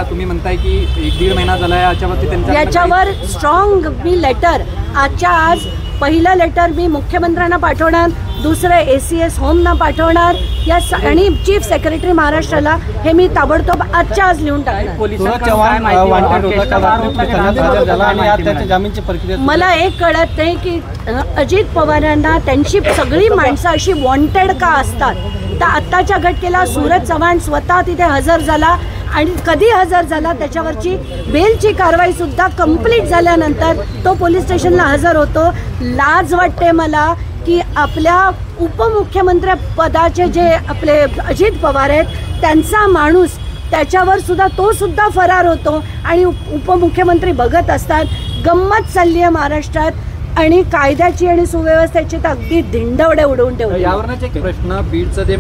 तुम्ही म्हणताय की 1-1.5 महिना झाला याच्यावर स्ट्रॉंग मी लेटर आजच्या आज पहिलं लेटर मी मुख्यमंत्र्यांना पाठवणार, दुसरं ACS होमना पाठवणार आणि चीफ सेक्रेटरी महाराष्ट्राला हे मी ताबडतोब आजच्या आज लिहून टाकणार। मला एक कळत नाही की अजित पवारांना त्यांची सगळी माणसं अशी वॉन्टेड का असतात। तर आत्ताच्या घटनेला सूरज चव्हाण स्वतः तिथे हजर झाला आणि कधी हजर झाला त्याच्यावरची बेलची कारवाई सुद्धा कंप्लीट झाल्यानंतर तो पोलीस स्टेशनला हजर होतो। लाज वाटते मला की आपल्या उपमुख्यमंत्री पदाचे जे आपले अजित पवार आहेत त्यांचा माणूस त्याच्यावर सुद्धा तो सुद्धा फरार होतो आणि उपमुख्यमंत्री बघत असतात। गंमत चालली आहे महाराष्ट्रात आणि कायद्याची आणि सुव्यवस्थेची तर अगदी धिंडवडे उडवून ठेवली। यावरच एक प्रश्न बीडचं जे